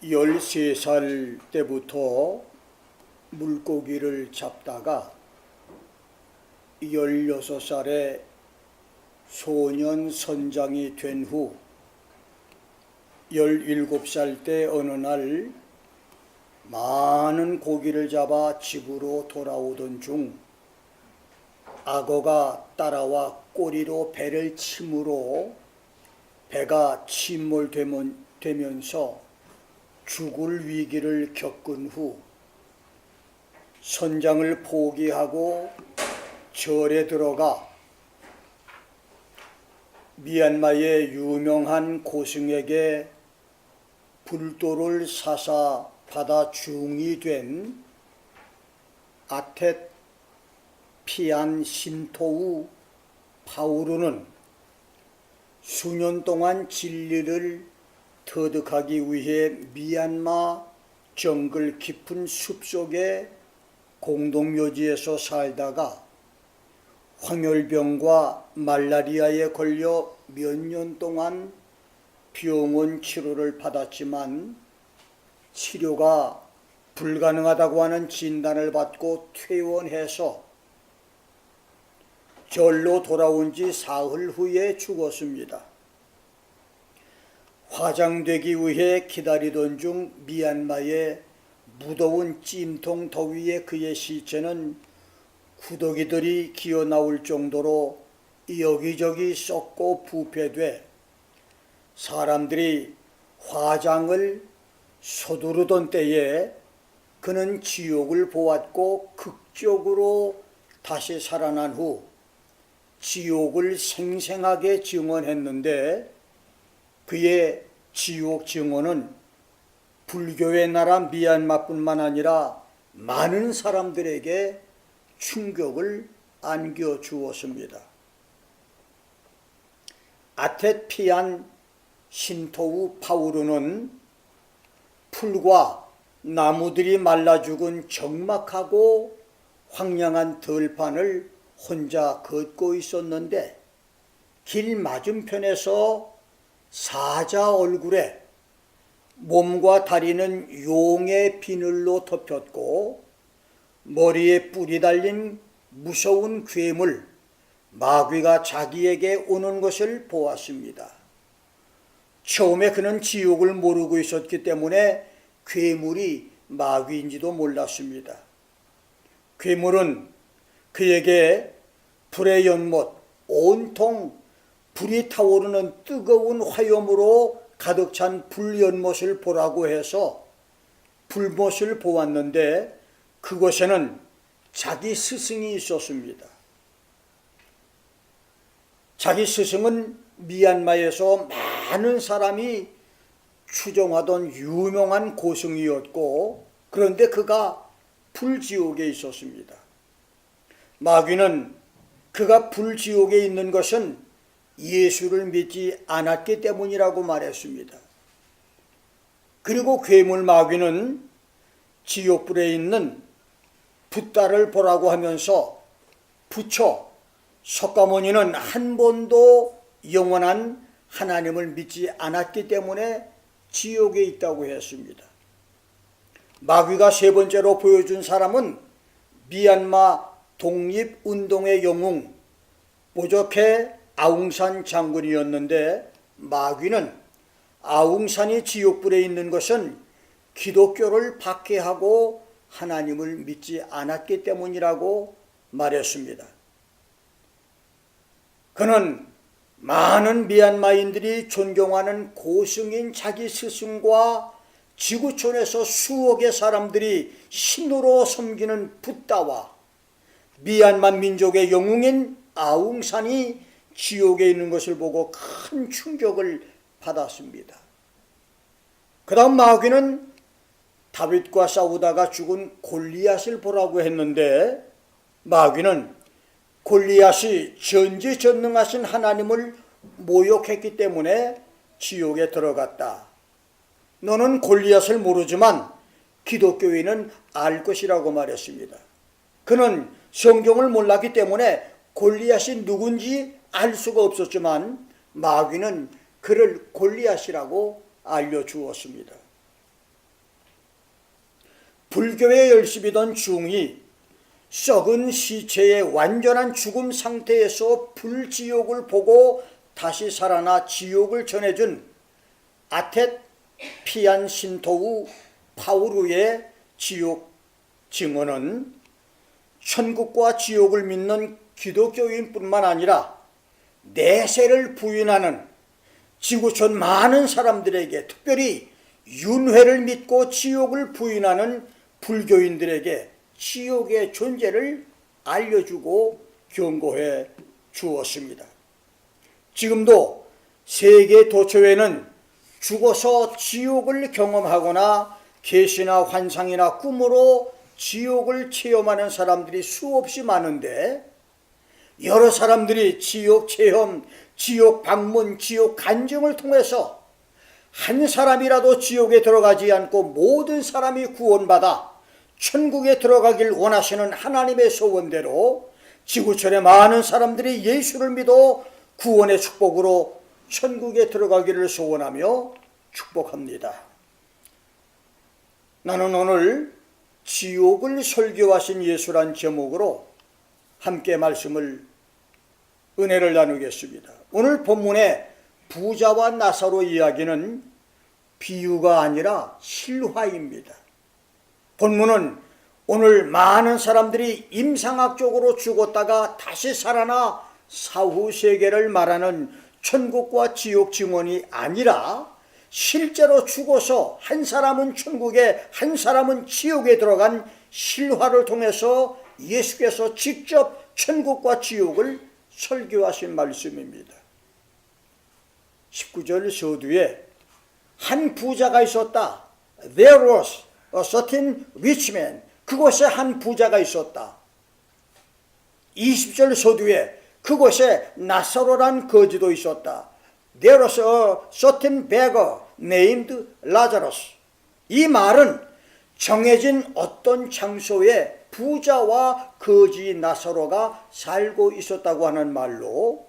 13살 때부터 물고기를 잡다가 16살에 소년 선장이 된 후 17살 때 어느 날 많은 고기를 잡아 집으로 돌아오던 중 악어가 따라와 꼬리로 배를 치므로 배가 침몰되면서 죽을 위기를 겪은 후 선장을 포기하고 절에 들어가 미얀마의 유명한 고승에게 불도를 사사 받아 중이 된 아텟 피안 신토우 파우르는 수년 동안 진리를 터득하기 위해 미얀마 정글 깊은 숲속의 공동묘지에서 살다가 황열병과 말라리아에 걸려 몇 년 동안 병원 치료를 받았지만 치료가 불가능하다고 하는 진단을 받고 퇴원해서 절로 돌아온 지 사흘 후에 죽었습니다. 화장되기 위해 기다리던 중 미얀마의 무더운 찜통 더위에 그의 시체는 구더기들이 기어나올 정도로 여기저기 썩고 부패돼 사람들이 화장을 서두르던 때에 그는 지옥을 보았고 극적으로 다시 살아난 후 지옥을 생생하게 증언했는데 그의 지옥 증언은 불교의 나라 미얀마뿐만 아니라 많은 사람들에게 충격을 안겨주었습니다. 아텟 피안 신토우 파우르는 풀과 나무들이 말라 죽은 적막하고 황량한 들판을 혼자 걷고 있었는데 길 맞은편에서 사자 얼굴에 몸과 다리는 용의 비늘로 덮였고 머리에 뿔이 달린 무서운 괴물 마귀가 자기에게 오는 것을 보았습니다. 처음에 그는 지옥을 모르고 있었기 때문에 괴물이 마귀인지도 몰랐습니다. 괴물은 그에게 불의 연못, 온통 불이 타오르는 뜨거운 화염으로 가득 찬 불연못을 보라고 해서 불못을 보았는데 그곳에는 자기 스승이 있었습니다. 자기 스승은 미얀마에서 많은 사람이 추종하던 유명한 고승이었고 그런데 그가 불지옥에 있었습니다. 마귀는 그가 불지옥에 있는 것은 예수를 믿지 않았기 때문이라고 말했습니다. 그리고 괴물 마귀는 지옥불에 있는 붓다를 보라고 하면서 부처 석가모니는 한 번도 영원한 하나님을 믿지 않았기 때문에 지옥에 있다고 했습니다. 마귀가 세 번째로 보여준 사람은 미얀마 독립운동의 영웅 보조케 아웅산 장군이었는데 마귀는 아웅산이 지옥불에 있는 것은 기독교를 박해하고 하나님을 믿지 않았기 때문이라고 말했습니다. 그는 많은 미얀마인들이 존경하는 고승인 자기 스승과 지구촌에서 수억의 사람들이 신으로 섬기는 붓다와 미얀마 민족의 영웅인 아웅산이 지옥에 있는 것을 보고 큰 충격을 받았습니다. 그 다음 마귀는 다윗과 싸우다가 죽은 골리앗을 보라고 했는데 마귀는 골리앗이 전지전능하신 하나님을 모욕했기 때문에 지옥에 들어갔다. 너는 골리앗을 모르지만 기독교인은 알 것이라고 말했습니다. 그는 성경을 몰랐기 때문에 골리앗이 누군지 알 수가 없었지만 마귀는 그를 골리앗이라고 알려주었습니다. 불교에 열심이던 중이 썩은 시체의 완전한 죽음 상태에서 불지옥을 보고 다시 살아나 지옥을 전해준 아텟 피안 신토우 파우루의 지옥 증언은 천국과 지옥을 믿는 기독교인뿐만 아니라 내세를 부인하는 지구촌 많은 사람들에게, 특별히 윤회를 믿고 지옥을 부인하는 불교인들에게 지옥의 존재를 알려주고 경고해 주었습니다. 지금도 세계 도처에는 죽어서 지옥을 경험하거나 계시나 환상이나 꿈으로 지옥을 체험하는 사람들이 수없이 많은데, 여러 사람들이 지옥 체험, 지옥 방문, 지옥 간증을 통해서 한 사람이라도 지옥에 들어가지 않고 모든 사람이 구원받아 천국에 들어가길 원하시는 하나님의 소원대로 지구촌의 많은 사람들이 예수를 믿어 구원의 축복으로 천국에 들어가기를 소원하며 축복합니다. 나는 오늘 지옥을 설교하신 예수란 제목으로 함께 은혜를 나누겠습니다. 오늘 본문의 부자와 나사로 이야기는 비유가 아니라 실화입니다. 본문은 오늘 많은 사람들이 임상학적으로 죽었다가 다시 살아나 사후 세계를 말하는 천국과 지옥 증언이 아니라 실제로 죽어서 한 사람은 천국에 한 사람은 지옥에 들어간 실화를 통해서 예수께서 직접 천국과 지옥을 설교하신 말씀입니다. 19절 서두에 한 부자가 있었다. There was a certain rich man. 그곳에 한 부자가 있었다. 20절 서두에 그곳에 나사로란 거지도 있었다. There was a certain beggar named Lazarus. 이 말은 정해진 어떤 장소에 부자와 거지 나사로가 살고 있었다고 하는 말로,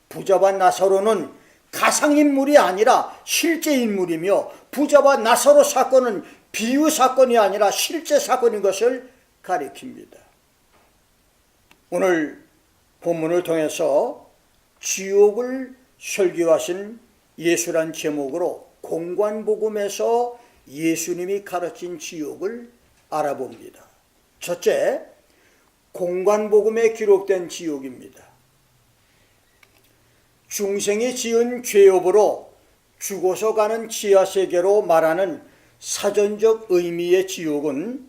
부자와 나사로는 가상인물이 아니라 실제 인물이며 부자와 나사로 사건은 비유 사건이 아니라 실제 사건인 것을 가리킵니다. 오늘 본문을 통해서 지옥을 설교하신 예수란 제목으로 공관복음에서 예수님이 가르친 지옥을 알아봅니다. 첫째, 공관복음에 기록된 지옥입니다. 중생이 지은 죄업으로 죽어서 가는 지하세계로 말하는 사전적 의미의 지옥은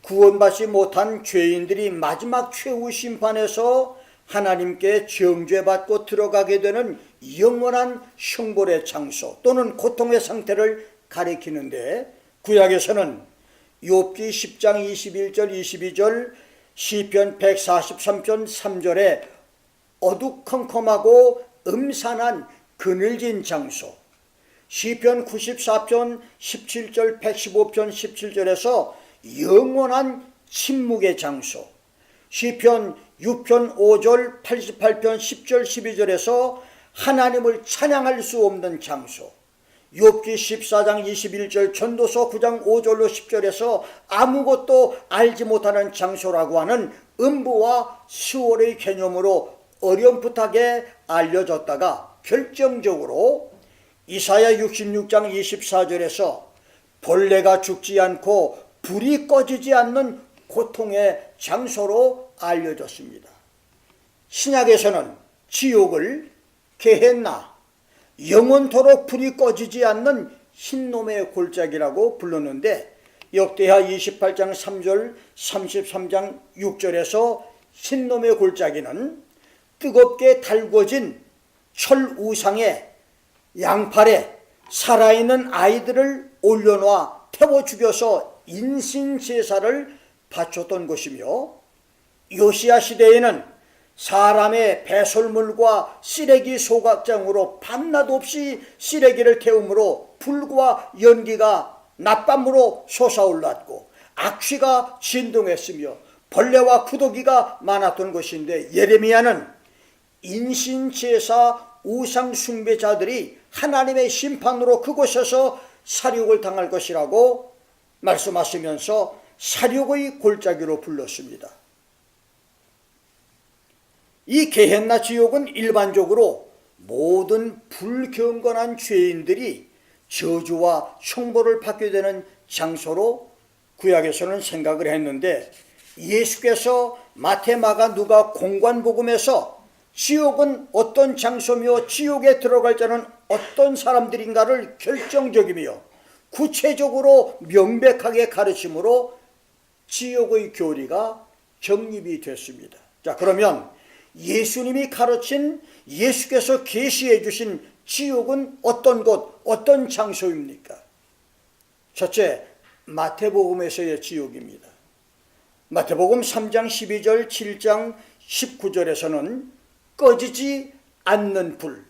구원받지 못한 죄인들이 마지막 최후 심판에서 하나님께 정죄받고 들어가게 되는 영원한 형벌의 장소 또는 고통의 상태를 가리키는데, 구약에서는 욥기 10장 21절 22절, 시편 143편 3절에 어두컴컴하고 음산한 그늘진 장소, 시편 94편 17절 115편 17절에서 영원한 침묵의 장소, 시편 6편 5절 88편 10절 12절에서 하나님을 찬양할 수 없는 장소, 욥기 14장 21절, 전도서 9장 5절로 10절에서 아무것도 알지 못하는 장소라고 하는 음부와 수월의 개념으로 어렴풋하게 알려졌다가 결정적으로 이사야 66장 24절에서 벌레가 죽지 않고 불이 꺼지지 않는 고통의 장소로 알려졌습니다. 신약에서는 지옥을 게헨나, 영원토록 불이 꺼지지 않는 흰놈의 골짜기라고 불렀는데, 역대하 28장 3절 33장 6절에서 흰놈의 골짜기는 뜨겁게 달궈진 철 우상에 양팔에 살아있는 아이들을 올려놔 태워 죽여서 인신제사를 바쳤던 것이며, 요시야 시대에는 사람의 배설물과 쓰레기 소각장으로 밤낮 없이 쓰레기를 태우므로 불과 연기가 낮밤으로 솟아올랐고 악취가 진동했으며 벌레와 구더기가 많았던 것인데, 예레미야는 인신제사 우상 숭배자들이 하나님의 심판으로 그곳에서 살육을 당할 것이라고 말씀하시면서 사륙의 골짜기로 불렀습니다. 이 게헨나 지옥은 일반적으로 모든 불경건한 죄인들이 저주와 형벌을 받게 되는 장소로 구약에서는 생각을 했는데, 예수께서 마태, 마가, 누가 공관복음에서 지옥은 어떤 장소며 지옥에 들어갈 자는 어떤 사람들인가를 결정적이며 구체적으로 명백하게 가르침으로 지옥의 교리가 정립이 됐습니다. 자, 그러면 예수님이 가르친, 예수께서 계시해 주신 지옥은 어떤 곳, 어떤 장소입니까? 첫째, 마태복음에서의 지옥입니다. 마태복음 3장 12절, 7장 19절에서는 꺼지지 않는 불,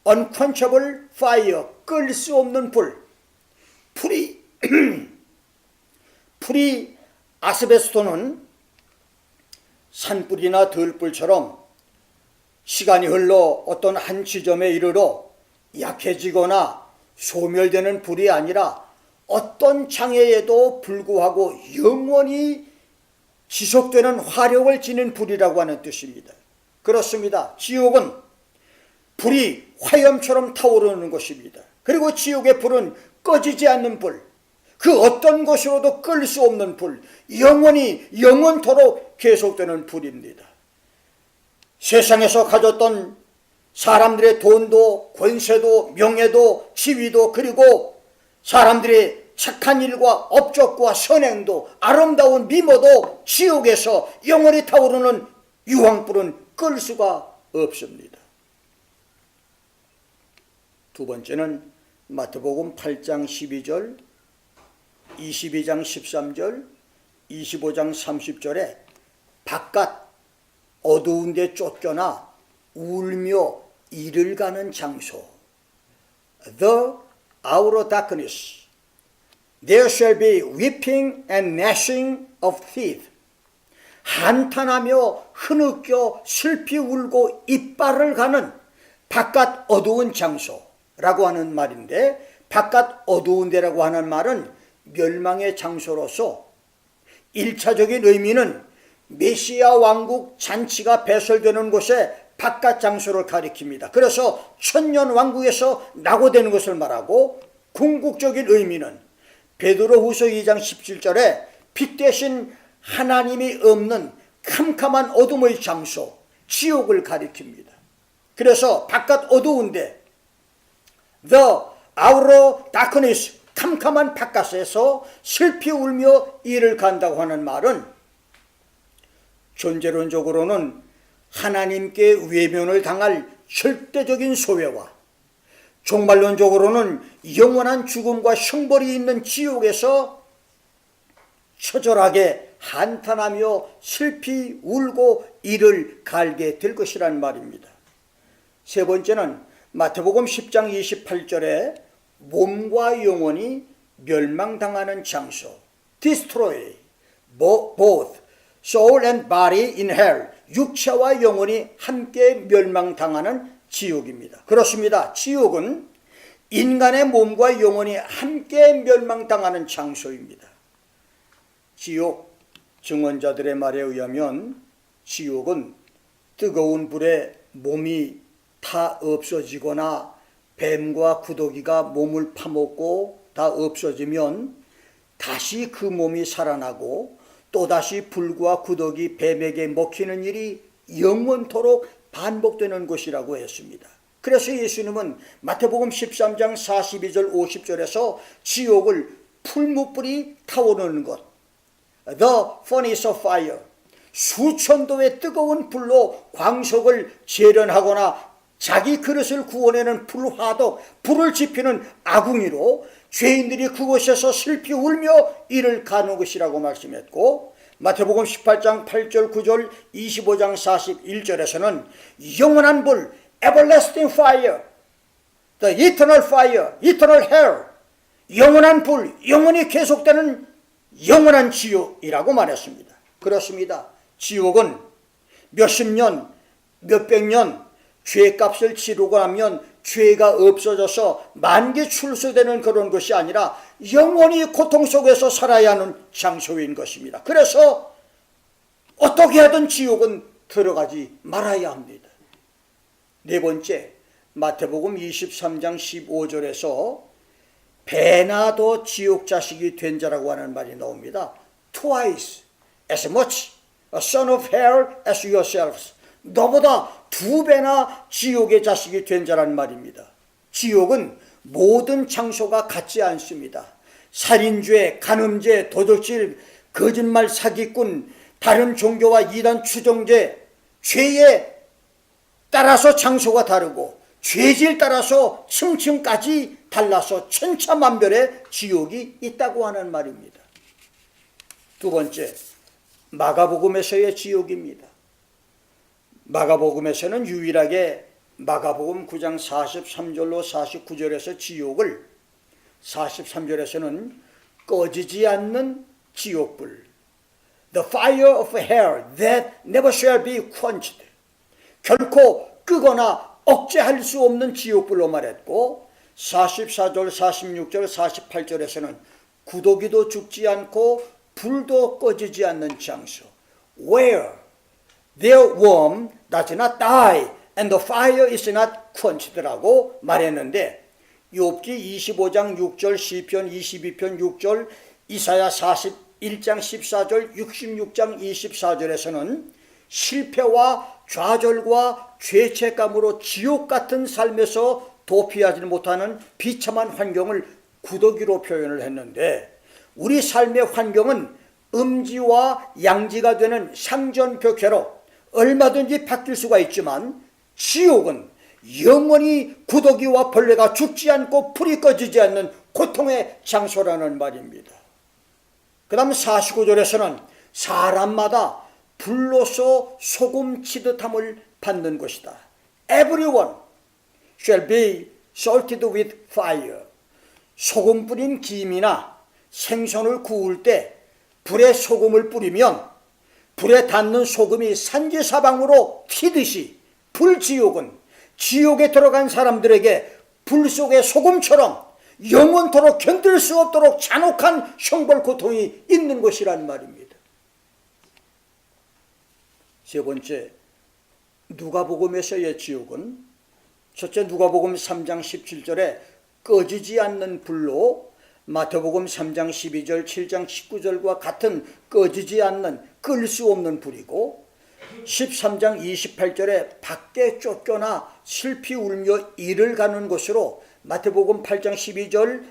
unquenchable fire, 끌 수 없는 불, 풀이 아스베스토는 산불이나 들불처럼 시간이 흘러 어떤 한 지점에 이르러 약해지거나 소멸되는 불이 아니라 어떤 장애에도 불구하고 영원히 지속되는 화력을 지닌 불이라고 하는 뜻입니다. 그렇습니다. 지옥은 불이 화염처럼 타오르는 것입니다. 그리고 지옥의 불은 꺼지지 않는 불, 그 어떤 것으로도 끌 수 없는 불, 영원토록 계속되는 불입니다. 세상에서 가졌던 사람들의 돈도, 권세도, 명예도, 지위도, 그리고 사람들의 착한 일과 업적과 선행도, 아름다운 미모도 지옥에서 영원히 타오르는 유황불은 끌 수가 없습니다. 두 번째는 마태복음 8장 12절, 22장 13절, 25장 30절에 바깥 어두운 데 쫓겨나 울며 이를 가는 장소, The outer darkness, there shall be weeping and gnashing of teeth. 한탄하며 흐느껴 슬피 울고 이빨을 가는 바깥 어두운 장소라고 하는 말인데, 바깥 어두운 데라고 하는 말은 멸망의 장소로서 1차적인 의미는 메시아 왕국 잔치가 배설되는 곳에 바깥 장소를 가리킵니다. 그래서 천년 왕국에서 낙오되는 것을 말하고, 궁극적인 의미는 베드로후서 2장 17절에 빛 대신 하나님이 없는 캄캄한 어둠의 장소, 지옥을 가리킵니다. 그래서 바깥 어두운데, The outer darkness, 캄캄한 바깥에서 슬피 울며 이를 간다고 하는 말은 존재론적으로는 하나님께 외면을 당할 절대적인 소외와 종말론적으로는 영원한 죽음과 형벌이 있는 지옥에서 처절하게 한탄하며 슬피 울고 이를 갈게 될 것이란 말입니다. 세 번째는 마태복음 10장 28절에 몸과 영혼이 멸망당하는 장소, destroy both soul and body in hell, 육체와 영혼이 함께 멸망당하는 지옥입니다. 그렇습니다. 지옥은 인간의 몸과 영혼이 함께 멸망당하는 장소입니다. 지옥 증언자들의 말에 의하면 지옥은 뜨거운 불에 몸이 다 없어지거나 뱀과 구더기가 몸을 파먹고 다 없어지면 다시 그 몸이 살아나고 또다시 불과 구더기, 뱀에게 먹히는 일이 영원토록 반복되는 것이라고 했습니다. 그래서 예수님은 마태복음 13장 42절 50절에서 지옥을 풀무불이 타오르는 것, The furnace of fire, 수천도의 뜨거운 불로 광석을 재련하거나 자기 그릇을 구워내는 불화덕, 불을 지피는 아궁이로 죄인들이 그곳에서 슬피 울며 이를 가는 것이라고 말씀했고, 마태복음 18장 8절 9절 25장 41절에서는 영원한 불, everlasting fire, the eternal fire, eternal hell, 영원한 불, 영원히 계속되는 영원한 지옥이라고 말했습니다. 그렇습니다. 지옥은 몇십 년, 몇백 년 죄값을 치르고 나면 죄가 없어져서 만기 출소되는 그런 것이 아니라 영원히 고통 속에서 살아야 하는 장소인 것입니다. 그래서 어떻게 하든 지옥은 들어가지 말아야 합니다. 네 번째, 마태복음 23장 15절에서 배나 더 지옥 자식이 된 자라고 하는 말이 나옵니다. Twice as much a son of hell as yourselves. 너보다 2배나 지옥의 자식이 된 자란 말입니다. 지옥은 모든 장소가 같지 않습니다. 살인죄, 간음죄, 도둑질, 거짓말, 사기꾼, 다른 종교와 이단 추종죄, 죄에 따라서 장소가 다르고 죄질 따라서 층층까지 달라서 천차만별의 지옥이 있다고 하는 말입니다. 두 번째, 마가복음에서의 지옥입니다. 마가복음에서는 유일하게 마가복음 9장 43절로 49절에서 지옥을, 43절에서는 꺼지지 않는 지옥불, The fire of hell that never shall be quenched, 결코 끄거나 억제할 수 없는 지옥불로 말했고, 44절, 46절, 48절에서는 구더기도 죽지 않고 불도 꺼지지 않는 장소, Where their worm does not die and the fire is not quenched라고 말했는데, 욥기 25장 6절, 시편 22편 6절, 이사야 41장 14절, 66장 24절에서는 실패와 좌절과 죄책감으로 지옥 같은 삶에서 도피하지 못하는 비참한 환경을 구더기로 표현을 했는데, 우리 삶의 환경은 음지와 양지가 되는 상전벽해로 얼마든지 바뀔 수가 있지만, 지옥은 영원히 구더기와 벌레가 죽지 않고 불이 꺼지지 않는 고통의 장소라는 말입니다. 그 다음 49절에서는 사람마다 불로서 소금 치듯함을 받는 것이다. Everyone shall be salted with fire. 소금 뿌린 김이나 생선을 구울 때 불에 소금을 뿌리면 불에 닿는 소금이 산지사방으로 튀듯이 불지옥은 지옥에 들어간 사람들에게 불 속의 소금처럼 영원토록 견딜 수 없도록 잔혹한 형벌 고통이 있는 것이란 말입니다. 세 번째, 누가복음에서의 지옥은 첫째 누가복음 3장 17절에 꺼지지 않는 불로, 마태복음 3장 12절, 7장 19절과 같은 꺼지지 않는, 끌 수 없는 불이고, 13장 28절에 밖에 쫓겨나 슬피 울며 이를 가는 곳으로, 마태복음 8장 12절,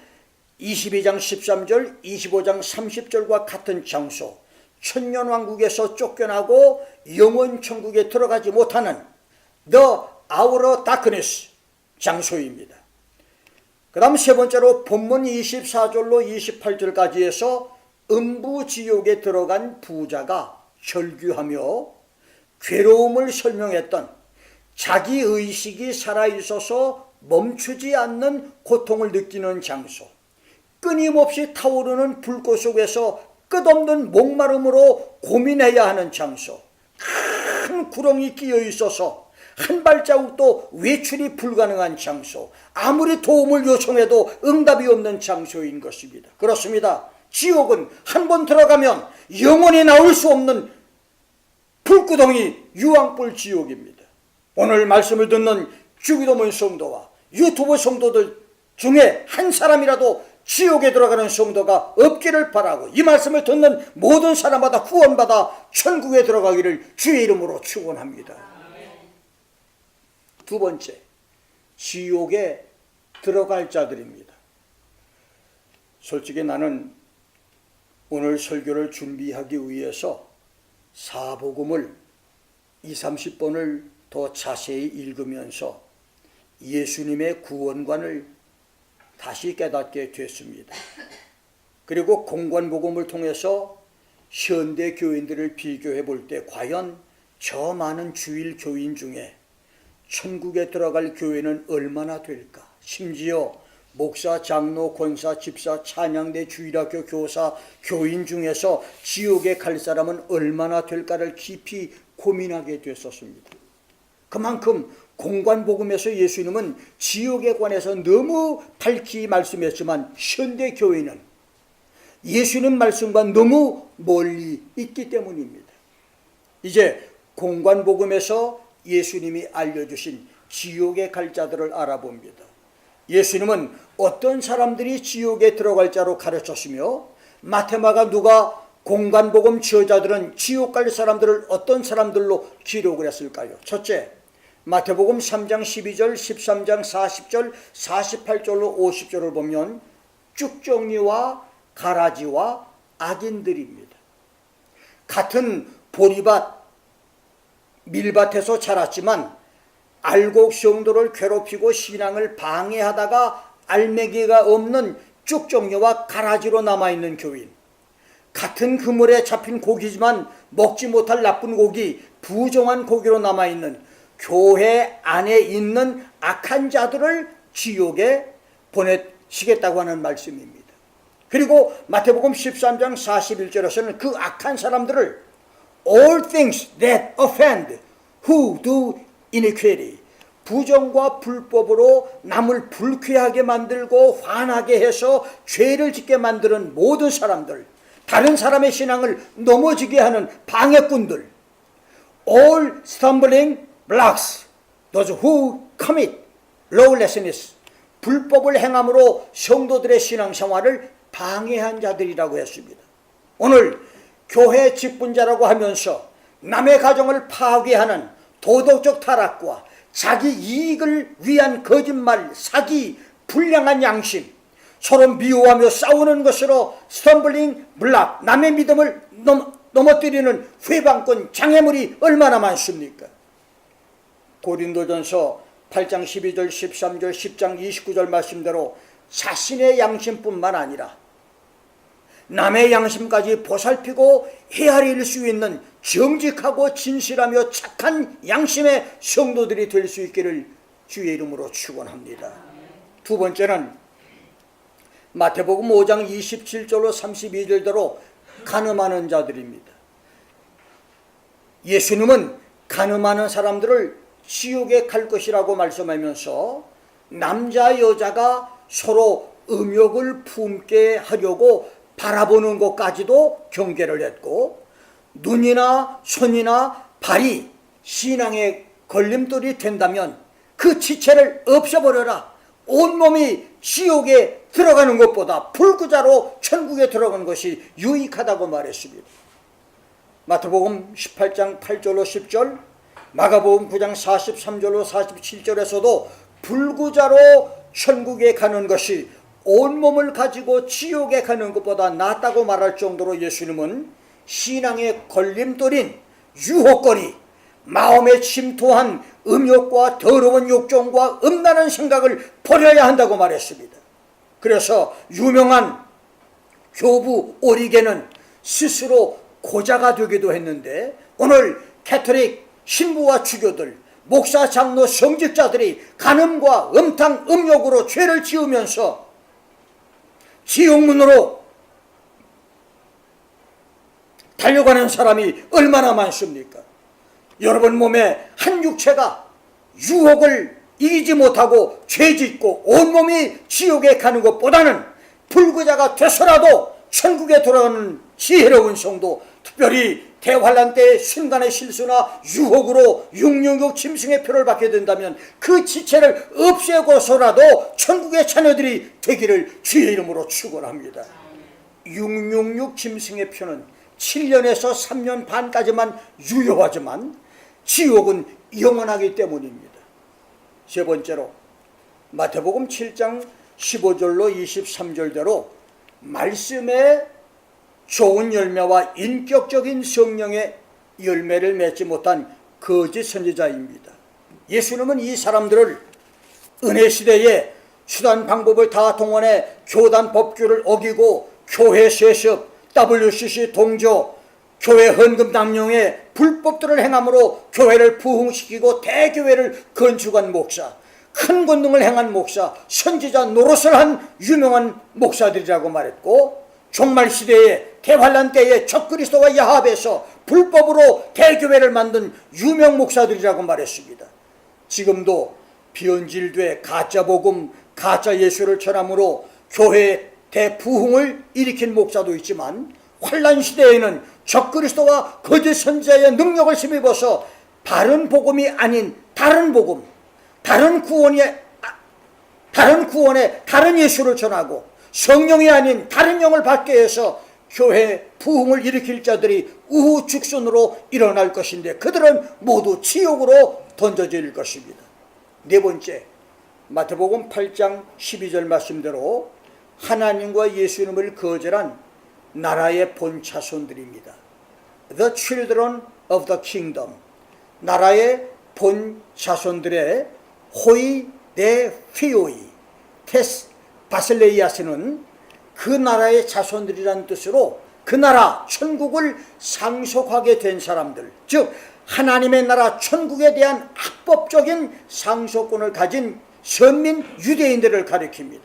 22장 13절, 25장 30절과 같은 장소, 천년왕국에서 쫓겨나고 영원 천국에 들어가지 못하는 The Outer Darkness 장소입니다. 그 다음 세 번째로 본문 24절로 28절까지 해서 음부지옥에 들어간 부자가 혈규하며 괴로움을 설명했던, 자기의식이 살아있어서 멈추지 않는 고통을 느끼는 장소, 끊임없이 타오르는 불꽃 속에서 끝없는 목마름으로 고민해야 하는 장소, 큰 구렁이 끼어 있어서 한 발자국도 외출이 불가능한 장소, 아무리 도움을 요청해도 응답이 없는 장소인 것입니다. 그렇습니다. 지옥은 한 번 들어가면 영원히 나올 수 없는 불구덩이, 유황불 지옥입니다. 오늘 말씀을 듣는 주기도문 성도와 유튜브 성도들 중에 한 사람이라도 지옥에 들어가는 성도가 없기를 바라고, 이 말씀을 듣는 모든 사람마다 구원받아 천국에 들어가기를 주의 이름으로 축원합니다. 두 번째, 지옥에 들어갈 자들입니다. 솔직히 나는 오늘 설교를 준비하기 위해서 사복음을 20, 30번을 더 자세히 읽으면서 예수님의 구원관을 다시 깨닫게 됐습니다. 그리고 공관복음을 통해서 현대 교인들을 비교해 볼 때 과연 저 많은 주일 교인 중에 천국에 들어갈 교회는 얼마나 될까? 심지어 목사, 장로, 권사, 집사, 찬양대, 주일학교 교사, 교인 중에서 지옥에 갈 사람은 얼마나 될까를 깊이 고민하게 됐었습니다. 그만큼 공관복음에서 예수님은 지옥에 관해서 너무 밝히 말씀했지만 현대 교회는 예수님 말씀과 너무 멀리 있기 때문입니다. 이제 공관복음에서 예수님이 알려주신 지옥에 갈 자들을 알아봅니다. 예수님은 어떤 사람들이 지옥에 들어갈 자로 가르쳤으며 마태마가 누가 공관복음 저자들은 지옥 갈 사람들을 어떤 사람들로 기록을 했을까요? 첫째, 마태복음 3장 12절, 13장 40절, 48절로 50절을 보면 쭉정이와 가라지와 악인들입니다. 같은 보리밭, 밀밭에서 자랐지만 알곡 성도를 괴롭히고 신앙을 방해하다가 알맹이가 없는 쭉정이와 가라지로 남아있는 교인, 같은 그물에 잡힌 고기지만 먹지 못할 나쁜 고기, 부정한 고기로 남아있는 교회 안에 있는 악한 자들을 지옥에 보내시겠다고 하는 말씀입니다. 그리고 마태복음 13장 41절에서는 그 악한 사람들을 all things that offend who do iniquity, 부정과 불법으로 남을 불쾌하게 만들고 화나게 해서 죄를 짓게 만드는 모든 사람들, 다른 사람의 신앙을 넘어지게 하는 방해꾼들, all stumbling blocks, those who commit lawlessness, 불법을 행함으로 성도들의 신앙생활을 방해한 자들이라고 했습니다. 오늘 교회 직분자라고 하면서 남의 가정을 파괴하는 도덕적 타락과 자기 이익을 위한 거짓말, 사기, 불량한 양심, 서로 미워하며 싸우는 것으로 스텀블링 블락, 남의 믿음을 넘어뜨리는 회방꾼, 장애물이 얼마나 많습니까? 고린도전서 8장 12절, 13절, 10장 29절 말씀대로 자신의 양심뿐만 아니라 남의 양심까지 보살피고 헤아릴 수 있는 정직하고 진실하며 착한 양심의 성도들이 될 수 있기를 주의 이름으로 축원합니다. 두 번째는 마태복음 5장 27절로 32절대로 간음하는 자들입니다. 예수님은 간음하는 사람들을 지옥에 갈 것이라고 말씀하면서 남자 여자가 서로 음욕을 품게 하려고 바라보는 것까지도 경계를 했고, 눈이나 손이나 발이 신앙의 걸림돌이 된다면 그 지체를 없애버려라. 온몸이 지옥에 들어가는 것보다 불구자로 천국에 들어가는 것이 유익하다고 말했습니다. 마태복음 18장 8절로 10절, 마가복음 9장 43절로 47절에서도 불구자로 천국에 가는 것이 온몸을 가지고 지옥에 가는 것보다 낫다고 말할 정도로 예수님은 신앙의 걸림돌인 유혹거리, 마음에 침투한 음욕과 더러운 욕정과 음란한 생각을 버려야 한다고 말했습니다. 그래서 유명한 교부 오리게는 스스로 고자가 되기도 했는데, 오늘 캐톨릭 신부와 주교들, 목사, 장로, 성직자들이 간음과 음탕, 음욕으로 죄를 지으면서 지옥문으로 달려가는 사람이 얼마나 많습니까? 여러분 몸에 한 육체가 유혹을 이기지 못하고 죄짓고 온몸이 지옥에 가는 것보다는 불구자가 돼서라도 천국에 돌아가는 지혜로운 성도, 특별히 대환란 때의 순간의 실수나 유혹으로 666 짐승의 표를 받게 된다면 그 지체를 없애고서라도 천국의 자녀들이 되기를 주의 이름으로 축원합니다. 666 짐승의 표는 7년에서 3년 반까지만 유효하지만 지옥은 영원하기 때문입니다. 세 번째로 마태복음 7장 15절로 23절대로 말씀의 좋은 열매와 인격적인 성령의 열매를 맺지 못한 거짓 선지자입니다. 예수님은 이 사람들을 은혜 시대에 수단 방법을 다 동원해 교단 법규를 어기고 교회 세습, WCC 동조, 교회 헌금 남용의 불법들을 행함으로 교회를 부흥시키고 대교회를 건축한 목사, 큰 권능을 행한 목사, 선지자 노릇을 한 유명한 목사들이라고 말했고, 종말 시대에 대환란 때에 적그리스도와 야합에서 불법으로 대교회를 만든 유명 목사들이라고 말했습니다. 지금도 변질돼 가짜 복음, 가짜 예수를 전함으로 교회의 대부흥을 일으킨 목사도 있지만, 환란 시대에는 적그리스도와 거짓 선지자의 능력을 힘입어서 바른 복음이 아닌 다른 복음, 다른 구원의 다른 예수를 전하고 성령이 아닌 다른 영을 받게 해서 교회 부흥을 일으킬 자들이 우후죽순으로 일어날 것인데, 그들은 모두 지옥으로 던져질 것입니다. 네 번째, 마태복음 8장 12절 말씀대로 하나님과 예수님을 거절한 나라의 본 자손들입니다. The children of the kingdom. 나라의 본 자손들의 호이 데 피오이 테스 바슬레이아스는 그 나라의 자손들이란 뜻으로 그 나라 천국을 상속하게 된 사람들, 즉 하나님의 나라 천국에 대한 합법적인 상속권을 가진 선민 유대인들을 가리킵니다.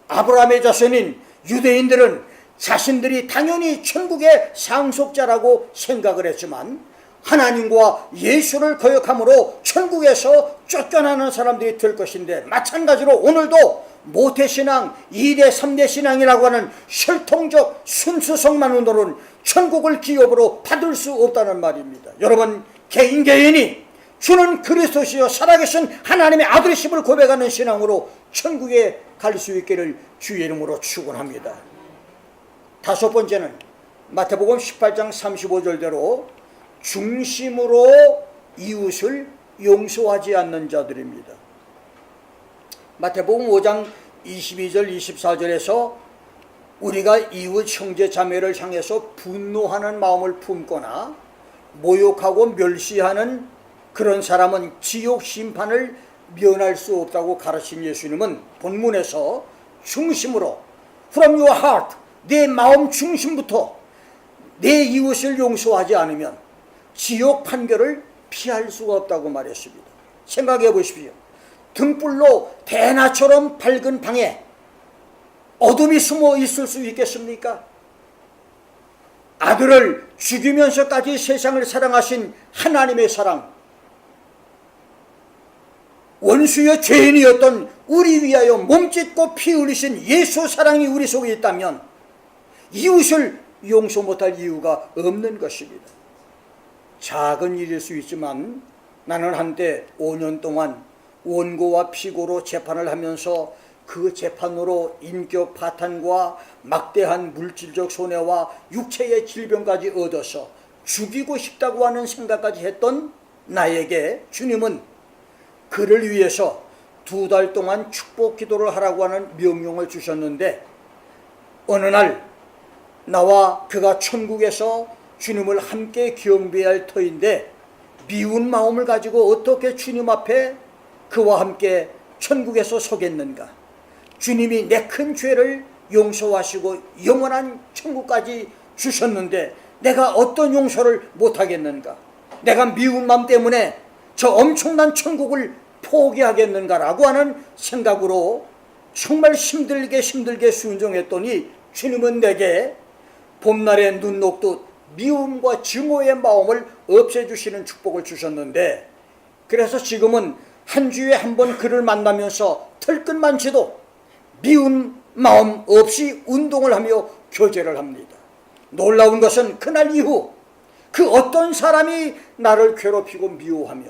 아브라함의 자손인 유대인들은 자신들이 당연히 천국의 상속자라고 생각을 했지만, 하나님과 예수를 거역함으로 천국에서 쫓겨나는 사람들이 될 것인데, 마찬가지로 오늘도 모태신앙, 2대 3대 신앙이라고 하는 혈통적 순수성만으로는 천국을 기업으로 받을 수 없다는 말입니다. 여러분, 개인이 주는 그리스도시요 살아계신 하나님의 아들이심을 고백하는 신앙으로 천국에 갈 수 있기를 주의 이름으로 축원합니다. 다섯 번째는 마태복음 18장 35절대로 중심으로 이웃을 용서하지 않는 자들입니다. 마태복음 5장 22절 24절에서 우리가 이웃 형제 자매를 향해서 분노하는 마음을 품거나 모욕하고 멸시하는 그런 사람은 지옥 심판을 면할 수 없다고 가르친 예수님은 본문에서 중심으로 from your heart, 내 마음 중심부터 내 이웃을 용서하지 않으면 지옥 판결을 피할 수가 없다고 말했습니다. 생각해 보십시오. 등불로 대낮처럼 밝은 방에 어둠이 숨어 있을 수 있겠습니까? 아들을 죽이면서까지 세상을 사랑하신 하나님의 사랑, 원수의 죄인이었던 우리 위하여 몸짓고 피 흘리신 예수 사랑이 우리 속에 있다면 이웃을 용서 못할 이유가 없는 것입니다. 작은 일일 수 있지만 나는 한때 5년 동안 원고와 피고로 재판을 하면서 그 재판으로 인격 파탄과 막대한 물질적 손해와 육체의 질병까지 얻어서 죽이고 싶다고 하는 생각까지 했던 나에게 주님은 그를 위해서 2달 동안 축복 기도를 하라고 하는 명령을 주셨는데, 어느 날 나와 그가 천국에서 주님을 함께 경배할 터인데 미운 마음을 가지고 어떻게 주님 앞에 그와 함께 천국에서 서겠는가? 주님이 내 큰 죄를 용서하시고 영원한 천국까지 주셨는데 내가 어떤 용서를 못하겠는가? 내가 미운 마음 때문에 저 엄청난 천국을 포기하겠는가라고 하는 생각으로 정말 힘들게 순종했더니 주님은 내게 봄날에 눈 녹듯 미움과 증오의 마음을 없애주시는 축복을 주셨는데, 그래서 지금은 한 주에 한 번 그를 만나면서 털끝만치도 미운 마음 없이 운동을 하며 교제를 합니다. 놀라운 것은 그날 이후 그 어떤 사람이 나를 괴롭히고 미워하며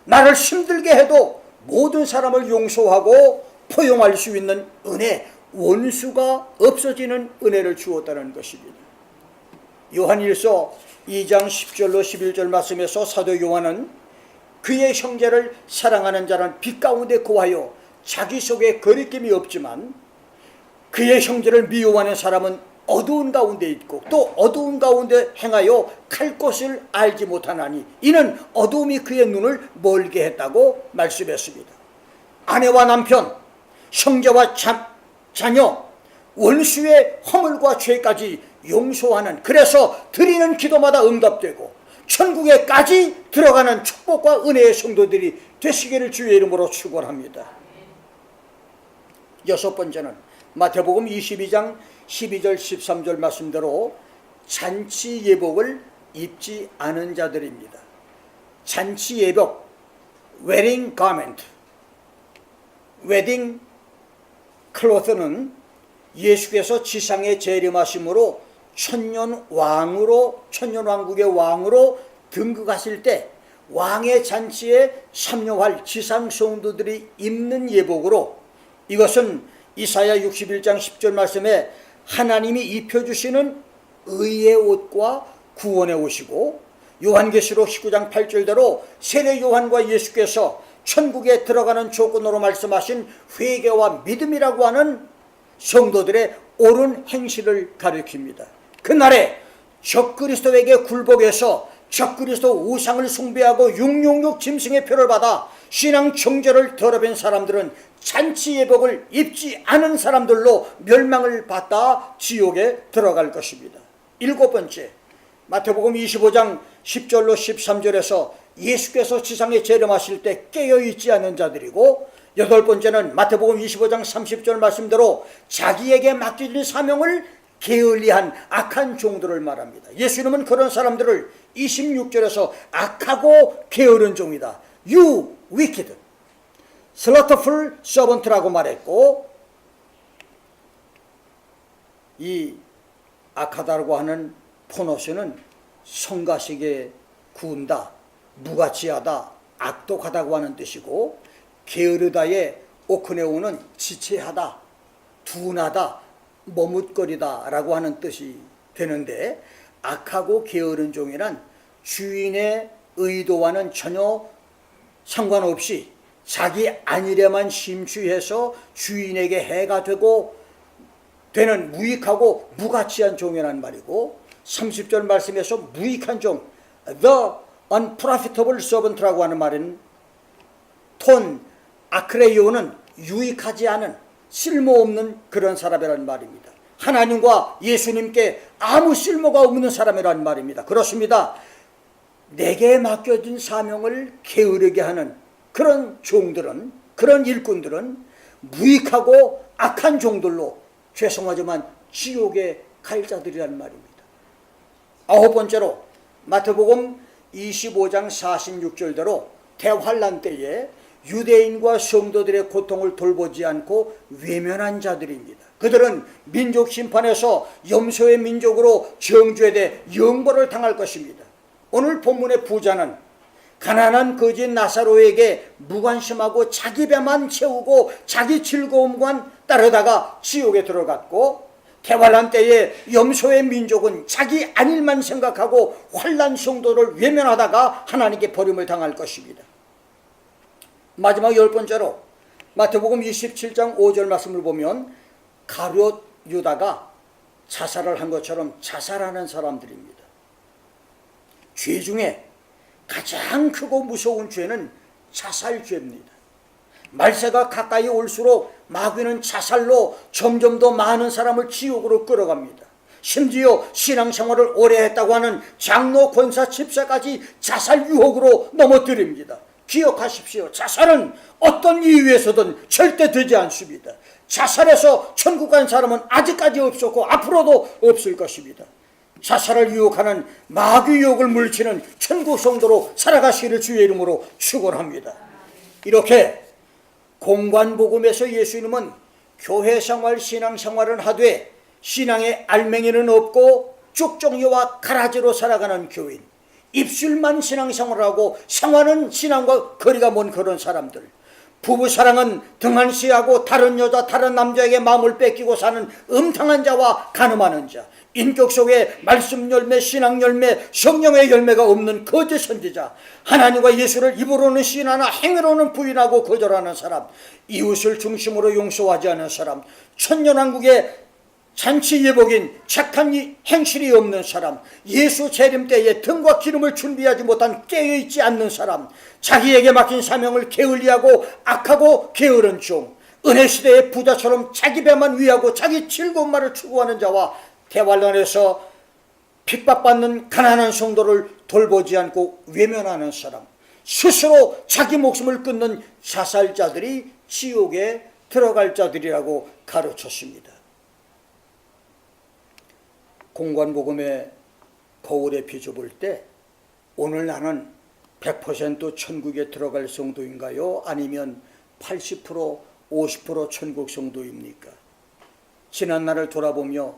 나를 힘들게 해도 모든 사람을 용서하고 포용할 수 있는 은혜, 원수가 없어지는 은혜를 주었다는 것입니다. 요한일서 2장 10절로 11절 말씀에서 사도 요한은 그의 형제를 사랑하는 자는 빛 가운데 거하여 자기 속에 거리낌이 없지만 그의 형제를 미워하는 사람은 어두운 가운데 있고 또 어두운 가운데 행하여 갈 곳을 알지 못하나니 이는 어두움이 그의 눈을 멀게 했다고 말씀했습니다. 아내와 남편, 형제와 자녀, 원수의 허물과 죄까지 용서하는, 그래서 드리는 기도마다 응답되고 천국에까지 들어가는 축복과 은혜의 성도들이 되시기를 주의 이름으로 축원합니다. 여섯 번째는 마태복음 22장 12절 13절 말씀대로 잔치 예복을 입지 않은 자들입니다. 잔치 예복, 웨딩 가멘트, 웨딩 클로스는 예수께서 지상에 재림하심으로 천년왕국의 왕으로 등극하실 때 왕의 잔치에 참여할 지상 성도들이 입는 예복으로, 이것은 이사야 61장 10절 말씀에 하나님이 입혀주시는 의의 옷과 구원의 옷이고, 요한계시록 19장 8절대로 세례 요한과 예수께서 천국에 들어가는 조건으로 말씀하신 회개와 믿음이라고 하는 성도들의 옳은 행실을 가리킵니다. 그날에 적그리스도에게 굴복해서 적그리스도 우상을 숭배하고 666 짐승의 표를 받아 신앙 정죄를 더럽힌 사람들은 잔치 예복을 입지 않은 사람들로 멸망을 받다 지옥에 들어갈 것입니다. 일곱 번째, 마태복음 25장 10절로 13절에서 예수께서 지상에 재림하실 때 깨어있지 않은 자들이고, 여덟 번째는 마태복음 25장 30절 말씀대로 자기에게 맡겨진 사명을 게을리한 악한 종들을 말합니다. 예수님은 그런 사람들을 26절에서 악하고 게으른 종이다, You wicked, slothful servant라고 말했고, 이 악하다고 하는 포노스는 성가시게 구운다, 무가치하다, 악독하다고 하는 뜻이고, 게으르다의 오크네오는 지체하다, 둔하다, 머뭇거리다 라고 하는 뜻이 되는데, 악하고 게으른 종이란 주인의 의도와는 전혀 상관없이 자기 안일에만 심취해서 주인에게 해가 되는 무익하고 무가치한 종이란 말이고, 30절 말씀에서 무익한 종, the unprofitable servant라고 하는 말은 톤 아크레이오는 유익하지 않은 쓸모없는 그런 사람이란 말입니다. 하나님과 예수님께 아무 쓸모가 없는 사람이란 말입니다. 그렇습니다. 내게 맡겨진 사명을 게으르게 하는 그런 종들은, 그런 일꾼들은 무익하고 악한 종들로, 죄송하지만 지옥에 갈 자들이란 말입니다. 아홉 번째로 마태복음 25장 46절대로 대환란 때에 유대인과 성도들의 고통을 돌보지 않고 외면한 자들입니다. 그들은 민족 심판에서 염소의 민족으로 정죄돼 영벌을 당할 것입니다. 오늘 본문의 부자는 가난한 거지 나사로에게 무관심하고 자기 배만 채우고 자기 즐거움만 따르다가 지옥에 들어갔고, 대환란 때에 염소의 민족은 자기 안일만 생각하고 환난 성도를 외면하다가 하나님께 버림을 당할 것입니다. 마지막 열 번째로 마태복음 27장 5절 말씀을 보면 가룟 유다가 자살을 한 것처럼 자살하는 사람들입니다. 죄 중에 가장 크고 무서운 죄는 자살죄입니다. 말세가 가까이 올수록 마귀는 자살로 점점 더 많은 사람을 지옥으로 끌어갑니다. 심지어 신앙생활을 오래 했다고 하는 장로, 권사, 집사까지 자살 유혹으로 넘어뜨립니다. 기억하십시오. 자살은 어떤 이유에서든 절대 되지 않습니다. 자살해서 천국 간 사람은 아직까지 없었고 앞으로도 없을 것입니다. 자살을 유혹하는 마귀 유혹을 물리치는 천국 성도로 살아가시기를 주의 이름으로 축원합니다. 이렇게 공관복음에서 예수님은 교회생활, 신앙생활은 하되 신앙의 알맹이는 없고 쭉정이와 가라지로 살아가는 교인, 입술만 신앙생활을 하고 생활은 신앙과 거리가 먼 그런 사람들, 부부사랑은 등한시하고 다른 여자, 다른 남자에게 마음을 뺏기고 사는 음탕한 자와 간음하는 자, 인격 속에 말씀 열매, 신앙 열매, 성령의 열매가 없는 거짓 선지자, 하나님과 예수를 입으로는 시인하나 행위로는 부인하고 거절하는 사람, 이웃을 중심으로 용서하지 않는 사람, 천년왕국의 잔치 예복인 착한 행실이 없는 사람, 예수 재림 때에 등과 기름을 준비하지 못한 깨어있지 않는 사람, 자기에게 맡긴 사명을 게을리하고 악하고 게으른 종, 은혜시대의 부자처럼 자기 배만 위하고 자기 즐거움만을 추구하는 자와 대환란에서 핍박받는 가난한 성도를 돌보지 않고 외면하는 사람, 스스로 자기 목숨을 끊는 자살자들이 지옥에 들어갈 자들이라고 가르쳤습니다. 공관복음의 거울에 비춰볼 때 오늘 나는 100% 천국에 들어갈 성도인가요? 아니면 80%, 50% 천국 성도입니까? 지난날을 돌아보며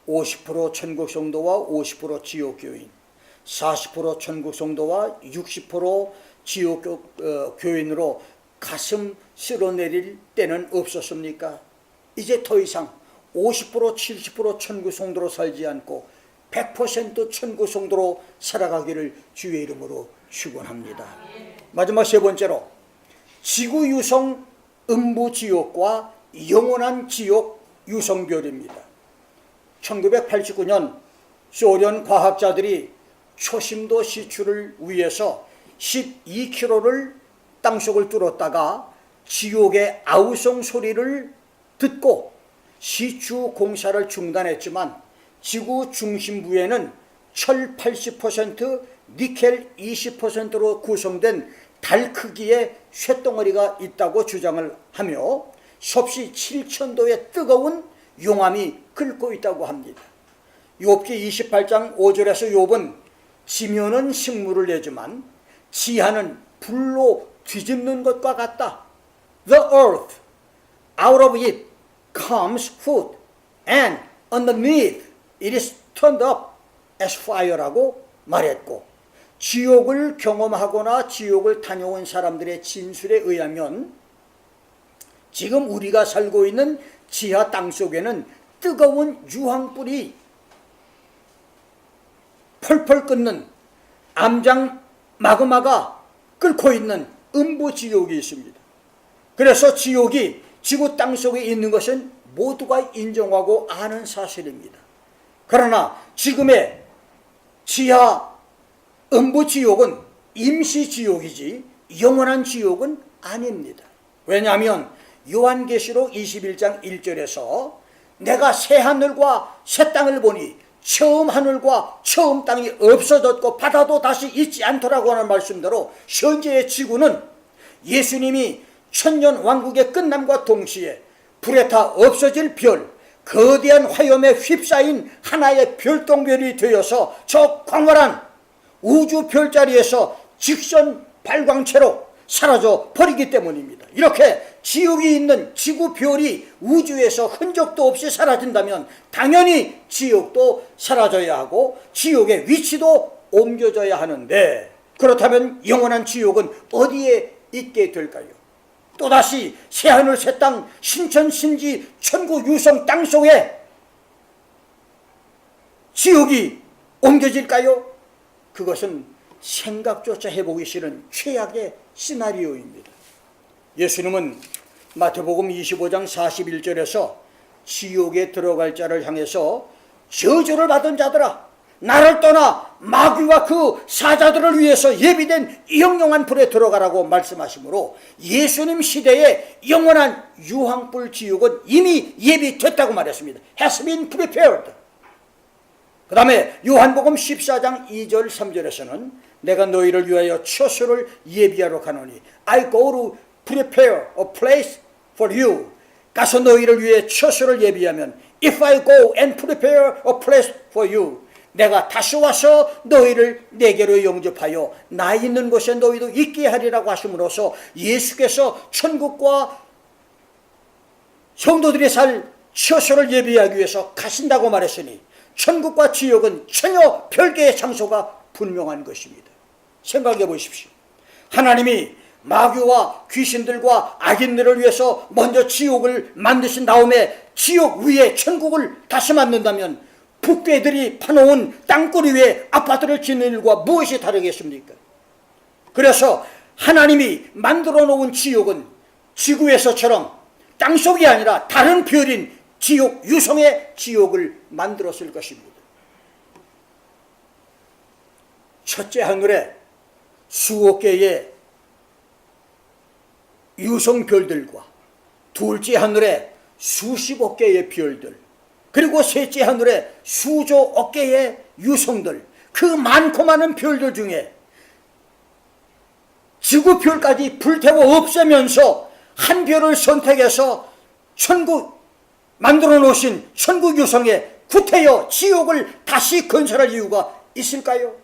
50% 천국 성도와 50% 지옥 교인, 40% 천국 성도와 60% 지옥 교인으로 가슴 쓸어내릴 때는 없었습니까? 이제 더 이상 50%, 70% 천국 성도로 살지 않고 100% 천국 성도로 살아가기를 주의 이름으로 축원합니다. 마지막 세 번째로 지구 유성 음부 지옥과 영원한 지옥 유성별입니다. 1989년 소련 과학자들이 초심도 시추를 위해서 12km를 땅속을 뚫었다가 지옥의 아우성 소리를 듣고 시추 공사를 중단했지만 지구 중심부에는 철 80%, 니켈 20%로 구성된 달 크기의 쇳덩어리가 있다고 주장을 하며 섭씨 7,000도의 뜨거운 용암이 끓고 있다고 합니다. 욥기 28장 5절에서 욥은 지면은 식물을 내지만 지하는 불로 뒤집는 것과 같다. The earth, out of it comes food, and underneath it is turned up as fire라고 말했고, 지옥을 경험하거나 지옥을 다녀온 사람들의 진술에 의하면 지금 우리가 살고 있는 지하 땅속에는 뜨거운 유황불이 펄펄 끓는 암장 마그마가 끓고 있는 음부 지옥이 있습니다. 그래서 지옥이 지구 땅속에 있는 것은 모두가 인정하고 아는 사실입니다. 그러나 지금의 지하 음부 지옥은 임시 지옥이지 영원한 지옥은 아닙니다. 왜냐하면 요한계시록 21장 1절에서 내가 새 하늘과 새 땅을 보니 처음 하늘과 처음 땅이 없어졌고 바다도 다시 있지 않더라고 하는 말씀대로 현재의 지구는 예수님이 천년 왕국의 끝남과 동시에 불에 타 없어질 별, 거대한 화염에 휩싸인 하나의 별똥별이 되어서 저 광활한 우주 별자리에서 직선 발광체로 사라져 버리기 때문입니다. 이렇게 지옥이 있는 지구 별이 우주에서 흔적도 없이 사라진다면 당연히 지옥도 사라져야 하고 지옥의 위치도 옮겨져야 하는데, 그렇다면 영원한 지옥은 어디에 있게 될까요? 또다시 새하늘 새땅 신천신지 천국 유성 땅속에 지옥이 옮겨질까요? 그것은 생각조차 해보기 싫은 최악의 시나리오입니다. 예수님은 마태복음 25장 41절에서 지옥에 들어갈 자를 향해서 저주를 받은 자들아, 나를 떠나 마귀와 그 사자들을 위해서 예비된 영영한 불에 들어가라고 말씀하시므로 예수님 시대에 영원한 유황불 지옥은 이미 예비됐다고 말했습니다. Has been prepared. 그 다음에 요한복음 14장 2절 3절에서는 내가 너희를 위하여 처소를 예비하러 가노니 I go to prepare a place for you. 가서 너희를 위해 처소를 예비하면 If I go and prepare a place for you, 내가 다시 와서 너희를 내게로 영접하여 나 있는 곳에 너희도 있게 하리라고 하심으로써 예수께서 천국과 성도들이 살 처소를 예비하기 위해서 가신다고 말했으니 천국과 지옥은 전혀 별개의 장소가 분명한 것입니다. 생각해 보십시오. 하나님이 마귀와 귀신들과 악인들을 위해서 먼저 지옥을 만드신 다음에 지옥 위에 천국을 다시 만든다면 북괴들이 파놓은 땅굴 위에 아파트를 짓는 일과 무엇이 다르겠습니까? 그래서 하나님이 만들어 놓은 지옥은 지구에서처럼 땅속이 아니라 다른 별인 지옥, 유성의 지옥을 만들었을 것입니다. 첫째 하늘에 수억 개의 유성별들과 둘째 하늘에 수십억 개의 별들, 그리고 셋째 하늘에 수조억 개의 유성들, 그 많고 많은 별들 중에 지구별까지 불태워 없애면서 한 별을 선택해서 천국 만들어 놓으신 천국 유성에 구태여 지옥을 다시 건설할 이유가 있을까요?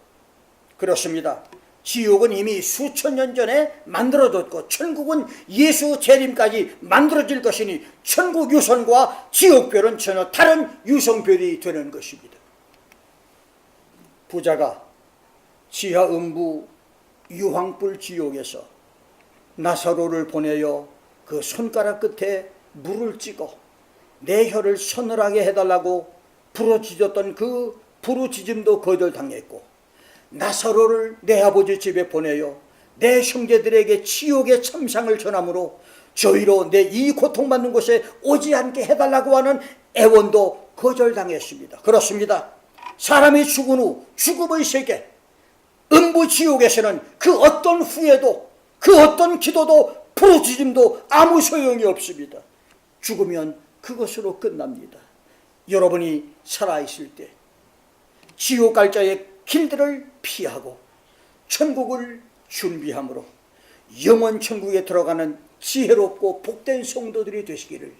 그렇습니다. 지옥은 이미 수천 년 전에 만들어졌고 천국은 예수 재림까지 만들어질 것이니 천국 유선과 지옥별은 전혀 다른 유성별이 되는 것입니다. 부자가 지하 음부 유황불 지옥에서 나사로를 보내어 그 손가락 끝에 물을 찍어 내 혀를 서늘하게 해달라고 부르짖었던 그 부르짖음도 거절당했고, 나사로를 내 아버지 집에 보내어 내 형제들에게 지옥의 참상을 전함으로 저희로 내 이 고통받는 곳에 오지 않게 해달라고 하는 애원도 거절당했습니다. 그렇습니다. 사람이 죽은 후 죽음의 세계 음부 지옥에서는 그 어떤 후회도 그 어떤 기도도 부르짖음도 아무 소용이 없습니다. 죽으면 그것으로 끝납니다. 여러분이 살아있을 때 지옥 갈 자의 길들을 피하고 천국을 준비함으로 영원 천국에 들어가는 지혜롭고 복된 성도들이 되시기를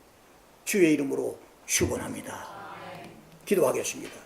주의 이름으로 축원합니다. 기도하겠습니다.